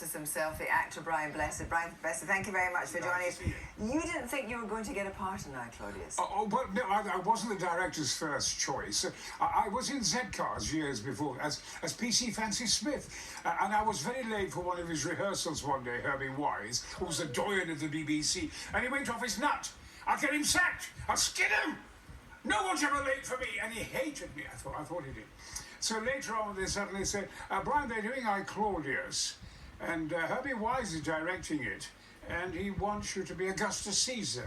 Justice himself, the actor Brian Blessed. Brian Blessed, thank you very much for joining us. You didn't think you were going to get a part in I, Claudius? Well, no, I wasn't the director's first choice. I was in Z-Cars years before as PC Fancy Smith, and I was very late for one of his rehearsals one day, Herbie Wise, who was the doyen of the BBC, and he went off his nut. I'll get him sacked. I'll skin him. No one's ever late for me, and he hated me. I thought he did. So later on, they suddenly said, Brian, they're doing I, Claudius, and Herbie Wise is directing it, and he wants you to be Augustus Caesar.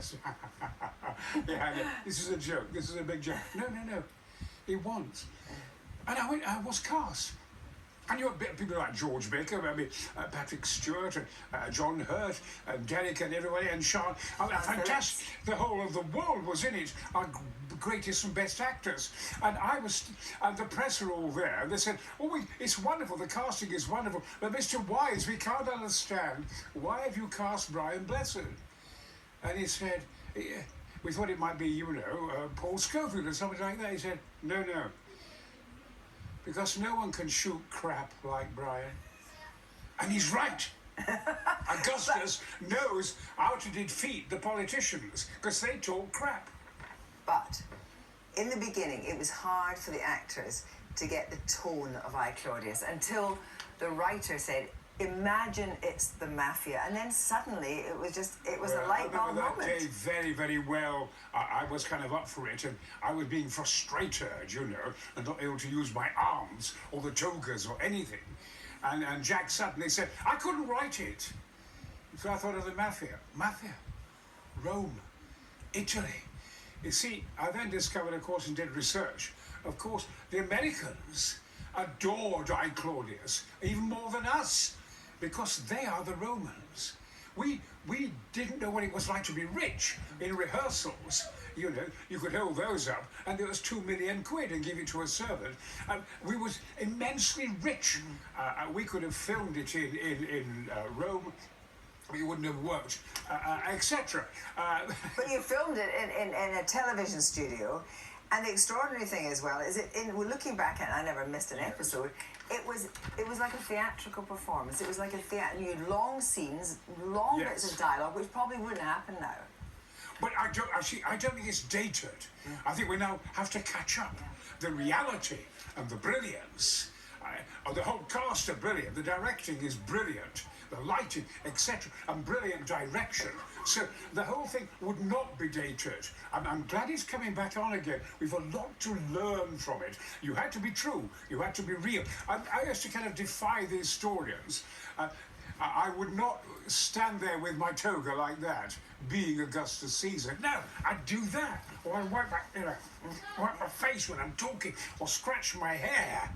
Yeah, this is a joke. This is a big joke. No. He wants. And I was cast. And you had people like George Baker, Patrick Stewart, and John Hurt, and Derek and everybody, and Sean. Fantastic. The whole of the world was in it. Our greatest and best actors. And and the press are all there. And they said, it's wonderful. The casting is wonderful. But Mr. Wise, we can't understand. Why have you cast Brian Blessed? And he said, we thought it might be, Paul Scofield or something like that. He said, no. Because no one can shoot crap like Brian. And he's right. Augustus knows how to defeat the politicians, because they talk crap. But in the beginning, it was hard for the actors to get the tone of I, Claudius, until the writer said, imagine it's the mafia. And then suddenly it was a light bulb moment. That day very, very well. I was kind of up for it, and I was being frustrated, and not able to use my arms or the togas or anything. And Jack suddenly said, I couldn't write it. So I thought of the mafia. Mafia. Rome. Italy. You see, I then discovered, of course, and did research. Of course, the Americans adored I, Claudius, even more than us, because they are the Romans. We didn't know what it was like to be rich in rehearsals. You could hold those up, and there was 2 million quid and give it to a servant. We was immensely rich. We could have filmed it in Rome. We wouldn't have worked, etc. But you filmed it in a television studio. And the extraordinary thing as well is we're looking back at it, I never missed an episode, it was like a theatrical performance. It was like you had long scenes, long bits of dialogue, which probably wouldn't happen now. But I don't think it's dated. Yeah. I think we now have to catch up. Yeah. The reality and the brilliance, the whole cast are brilliant, the directing is brilliant, the lighting, etc., and brilliant direction. So the whole thing would not be dated. I'm glad it's coming back on again. We've a lot to learn from it. You had to be true. You had to be real. I used to kind of defy the historians. I would not stand there with my toga like that, being Augustus Caesar. No, I'd do that. Or I'd wipe my face when I'm talking, or scratch my hair.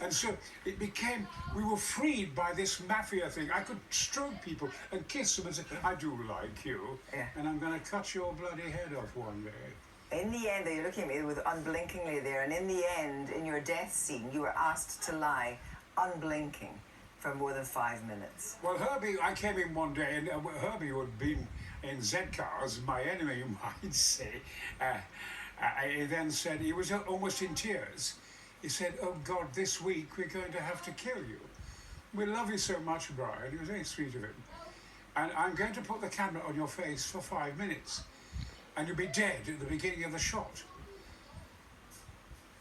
And so it became, we were freed by this mafia thing. I could stroke people and kiss them and say, I do like you, and I'm going to cut your bloody head off one day. In the end, though, you're looking at me with unblinkingly there, and in the end, in your death scene, you were asked to lie unblinking for more than 5 minutes. Well, Herbie, I came in one day, and Herbie, who had been in Z-Cars, my enemy, you might say, he then said, he was almost in tears. He said, oh God, this week we're going to have to kill you. We love you so much, Brian. It was very sweet of him. And I'm going to put the camera on your face for 5 minutes. And you'll be dead at the beginning of the shot.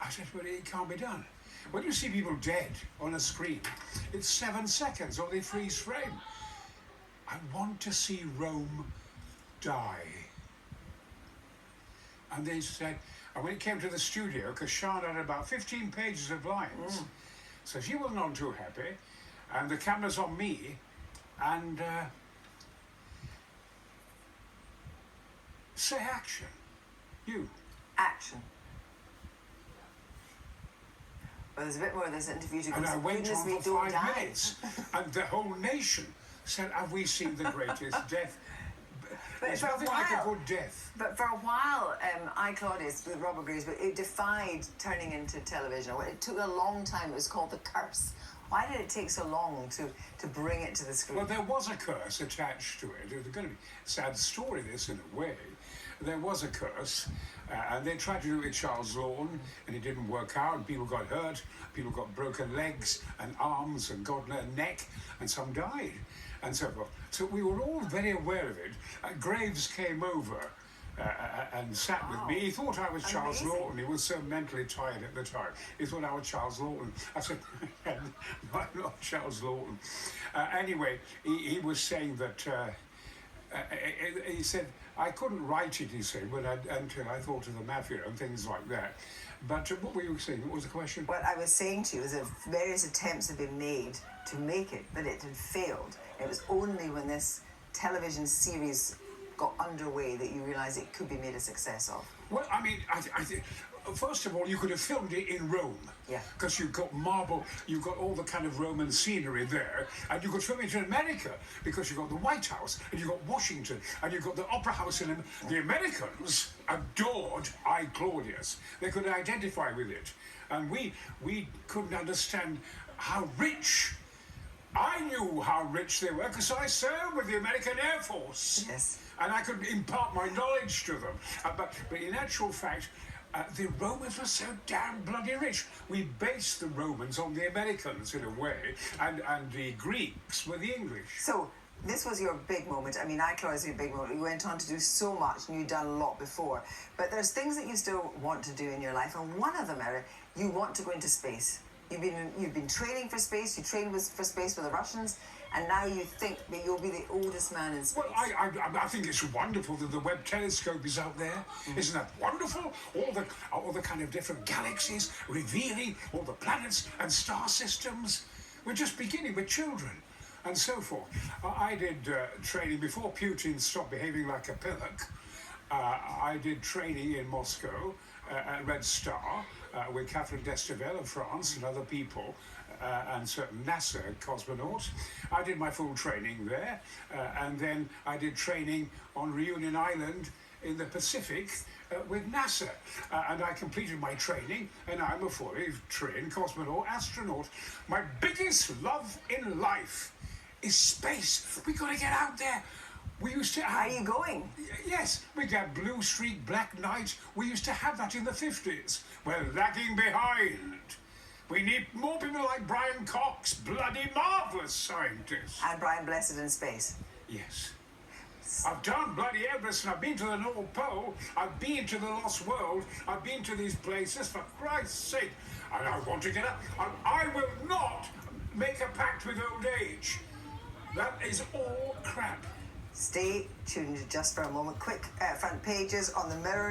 I said, well, it can't be done. When you see people dead on a screen, it's 7 seconds or they freeze frame. I want to see Rome die. And they said, and when it came to the studio, because Sean had about 15 pages of lines, so she wasn't on too happy, and the camera's on me, and say action. You. Action. Well, there's a bit more of this interview to go. And I went on for 5 minutes, and the whole nation said, have we seen the greatest death? There's nothing like a good death. But for a while, I, Claudius, with Robert Graves, but it defied turning into television. It took a long time. It was called The Curse Why did it take so long to bring it to the screen? Well, there was a curse attached to it. It's going to be a sad story, this, in a way. There was a curse, and they tried to do it with Charles Lawton, and it didn't work out, and people got hurt, people got broken legs and arms, and God knows, neck, and some died, and so forth. So we were all very aware of it. Graves came over and sat with me. He thought I was Charles Amazing. Lawton. He was so mentally tired at the time. He thought I was Charles Lawton. I said, no, I'm not Charles Lawton. Anyway, he was saying that, he said, I couldn't write it, he said, until I thought of the mafia and things like that. But what were you saying? What was the question? What I was saying to you is that various attempts had been made to make it, but it had failed. It was only when this television series got underway that you realised it could be made a success of. Well, I mean, I think, first of all, you could have filmed it in Rome. Yeah. Because you've got marble, you've got all the kind of Roman scenery there, and you could film it in America because you've got the White House, and you've got Washington, and you've got the Opera House in the Americans adored I, Claudius. They could identify with it. And we couldn't understand how rich. I knew how rich they were because I served with the American Air Force. Yes. And I could impart my knowledge to them. But in actual fact, the Romans were so damn bloody rich. We based the Romans on the Americans in a way, and the Greeks were the English. So this was your big moment. I mean, iClaw is your big moment. You went on to do so much, and you'd done a lot before. But there's things that you still want to do in your life, and one of them, Eric, you want to go into space. You've been training for space. You trained for space with the Russians, and now you think that you'll be the oldest man in space. Well, I think it's wonderful that the Webb telescope is out there. Isn't that wonderful? All the kind of different galaxies revealing all the planets and star systems. We're just beginning with children and so forth. I did training before Putin stopped behaving like a pillock. I did training in Moscow at Red Star with Catherine Destivelle of France and other people and certain NASA cosmonauts. I did my full training there, and then I did training on Reunion Island in the Pacific with NASA. And I completed my training, and I'm a fully trained cosmonaut, astronaut. My biggest love in life is space. We got to get out there. We used to have... Are you going? Yes, we got Blue Streak, Black Knight. We used to have that in the 50s. We're lagging behind. We need more people like Brian Cox, bloody marvellous scientists. And Brian Blessed in space. Yes. I've done bloody Everest, and I've been to the North Pole, I've been to the Lost World, I've been to these places, for Christ's sake. And I want to get up. I will not make a pact with old age. That is all crap. Stay tuned just for a moment. Quick front pages on the Mirror.